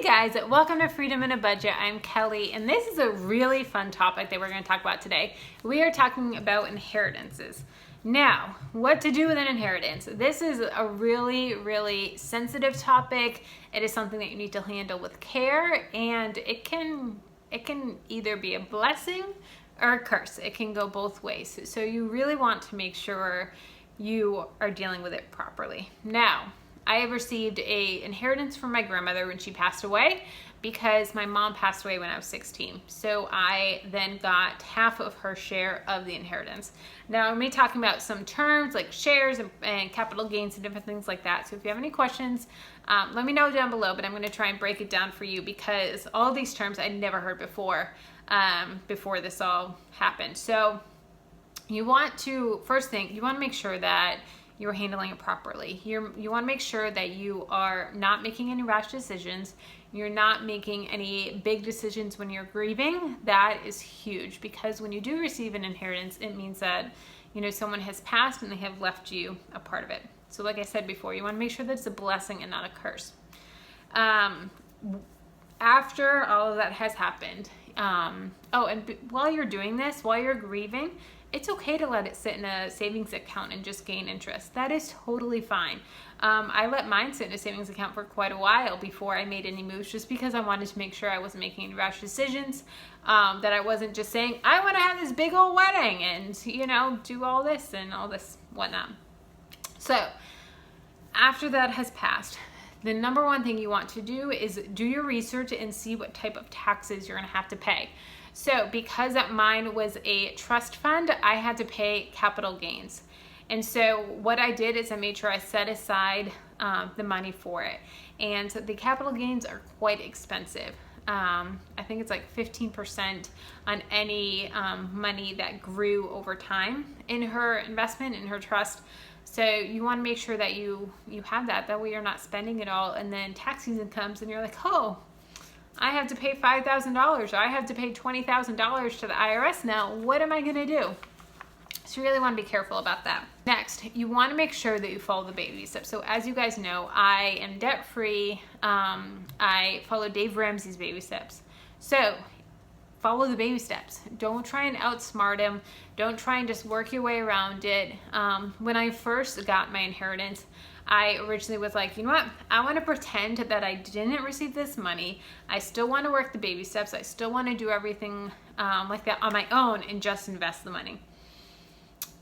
Hey guys, welcome to Freedom in a Budget. I'm Kelly, and this is a really fun topic that we're going to talk about today. We are talking about inheritances. Now, what to do with an inheritance? This is a really sensitive topic. It is something that you need to handle with care, and it can either be a blessing or a curse. It can go both ways. So you really want to make sure you are dealing with it properly. Now, I have received an inheritance from my grandmother when she passed away because my mom passed away when I was 16. So I then got half of her share of the inheritance. Now I'm going to be talking about some terms like shares and capital gains and different things like that. So if you have any questions, let me know down below, but I'm going to try and break it down for you because all these terms I'd never heard before this all happened. So you want to, first thing, you want to make sure that you're handling it properly. You want to make sure that you are not making any rash decisions. You're not making any big decisions when you're grieving. That is huge because when you do receive an inheritance, it means that someone has passed and they have left you a part of it. So like I said before, you want to make sure that it's a blessing and not a curse. After all of that has happened, while you're doing this, while you're grieving, it's okay to let it sit in a savings account and just gain interest. That is totally fine. I let mine sit in a savings account for quite a while before I made any moves, just because I wanted to make sure I wasn't making any rash decisions, that I wasn't just saying, I want to have this big old wedding and, do all this and all this whatnot. So after that has passed, the number one thing you want to do is do your research and see what type of taxes you're going to have to pay. So because mine was a trust fund, I had to pay capital gains. And so what I did is I made sure I set aside the money for it. And the capital gains are quite expensive. I think it's like 15% on any money that grew over time in her investment, in her trust. So you want to make sure that you have that. That way you're not spending it all. And then tax season comes and you're like, oh, I have to pay $5,000 or I have to pay $20,000 to the IRS now. What am I going to do? So you really want to be careful about that. Next, you want to make sure that you follow the baby steps. So as you guys know, I am debt-free. I follow Dave Ramsey's baby steps. So follow the baby steps. Don't try and outsmart him. Don't try and just work your way around it. When I first got my inheritance, I originally was like, you know what? I want to pretend that I didn't receive this money. I still want to work the baby steps. I still want to do everything like that on my own and just invest the money.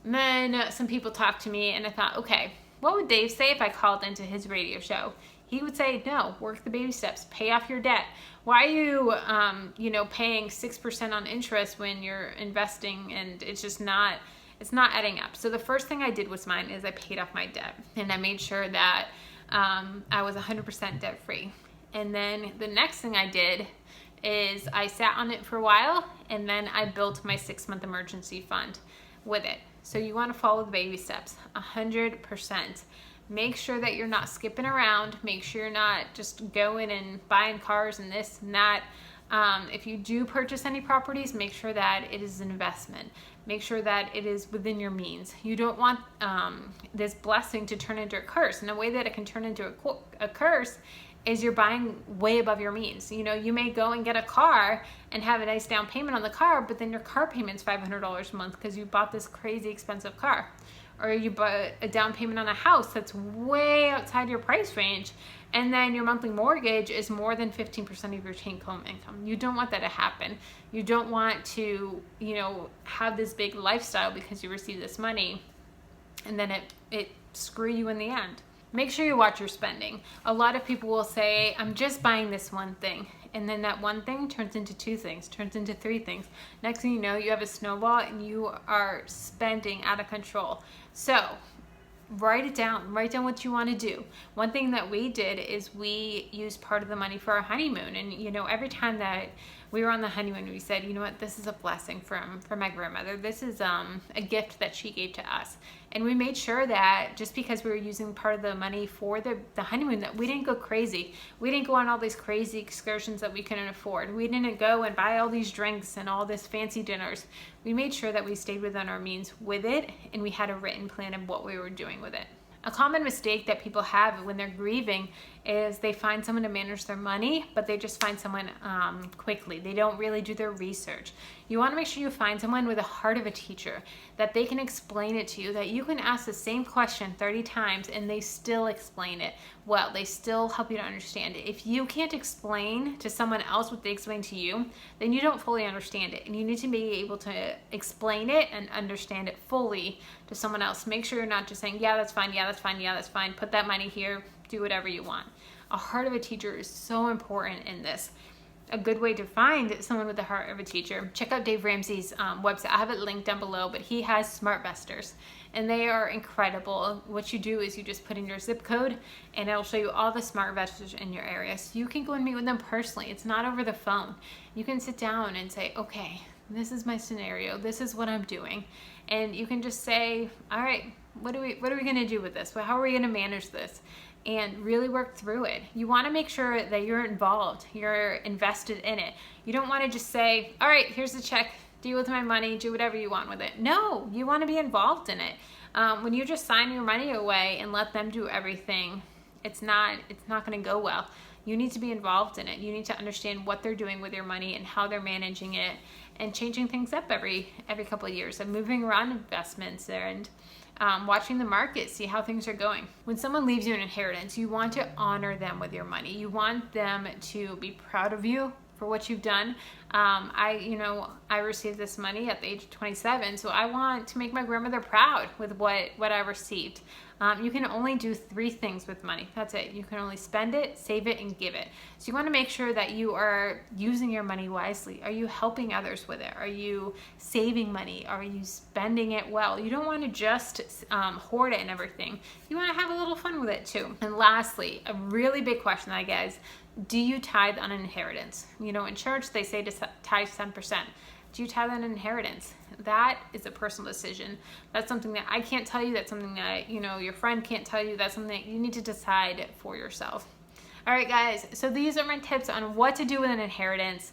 And then some people talked to me and I thought, okay, what would Dave say if I called into his radio show? He would say, no, work the baby steps, pay off your debt. Why are you, paying 6% on interest when you're investing and it's just not, it's not adding up. So the first thing I did with mine is I paid off my debt and I made sure that I was 100% debt free. And then the next thing I did is I sat on it for a while and then I built my 6-month emergency fund with it. So you want to follow the baby steps 100%. Make sure that you're not skipping around. Make sure you're not just going and buying cars and this and that. If you do purchase any properties, make sure that it is an investment. Make sure that it is within your means. You don't want this blessing to turn into a curse. And the way that it can turn into a curse is you're buying way above your means. You may go and get a car and have a nice down payment on the car, but then your car payment's $500 a month because you bought this crazy expensive car. Or you bought a down payment on a house that's way outside your price range, and then your monthly mortgage is more than 15% of your take-home income. You don't want that to happen. You don't want to, have this big lifestyle because you receive this money, and then it screw you in the end. Make sure you watch your spending. A lot of people will say, I'm just buying this one thing. And then that one thing turns into 2 things, turns into 3 things. Next thing you know, you have a snowball and you are spending out of control. So write it down. Write down what you want to do. One thing that we did is we used part of the money for our honeymoon. And, every time that we were on the honeymoon, we said, you know what, this is a blessing from my grandmother. This is a gift that she gave to us. And we made sure that just because we were using part of the money for the honeymoon, that we didn't go crazy. We didn't go on all these crazy excursions that we couldn't afford. We didn't go and buy all these drinks and all this fancy dinners. We made sure that we stayed within our means with it, and we had a written plan of what we were doing with it. A common mistake that people have when they're grieving is they find someone to manage their money, but they just find someone quickly. They don't really do their research. You want to make sure you find someone with a heart of a teacher, that they can explain it to you, that you can ask the same question 30 times and they still explain it well. They still help you to understand it. If you can't explain to someone else what they explain to you, then you don't fully understand it. And you need to be able to explain it and understand it fully to someone else. Make sure you're not just saying, yeah, that's fine, yeah, that's fine, yeah, that's fine. Put that money here, do whatever you want. A heart of a teacher is so important in this. A good way to find someone with the heart of a teacher, check out Dave Ramsey's website. I have it linked down below, but he has smart vesters and they are incredible. What you do is you just put in your zip code and it'll show you all the smart vesters in your area. So you can go and meet with them personally. It's not over the phone. You can sit down and say, okay, this is my scenario. This is what I'm doing. And you can just say, all right, what are we going to do with this? How are we going to manage this? And really work through it. You want to make sure that you're involved, you're invested in it. You don't want to just say, all right, here's the check, deal with my money, do whatever you want with it. No, you want to be involved in it. When you just sign your money away and let them do everything, it's not going to go well. You need to be involved in it. You need to understand what they're doing with your money and how they're managing it and changing things up every couple of years and moving around investments there and watching the market, see how things are going. When someone leaves you an inheritance, you want to honor them with your money. You want them to be proud of you for what you've done. I received this money at the age of 27, so I want to make my grandmother proud with what I received. You can only do 3 things with money. That's it. You can only spend it, save it, and give it. So you want to make sure that you are using your money wisely. Are you helping others with it? Are you saving money? Are you spending it well? You don't want to just hoard it and everything. You want to have a little fun with it too. And lastly, a really big question that I get is, do you tithe on an inheritance? You know, in church, they say to tithe 10%. Do you tithe on an inheritance? That is a personal decision. That's something that I can't tell you. That's something that, your friend can't tell you. That's something that you need to decide for yourself. All right, guys. So these are my tips on what to do with an inheritance.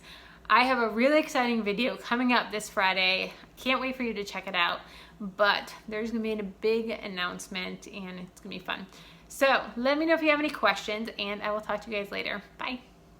I have a really exciting video coming up this Friday. Can't wait for you to check it out. But there's going to be a big announcement and it's going to be fun. So let me know if you have any questions and I will talk to you guys later. Bye.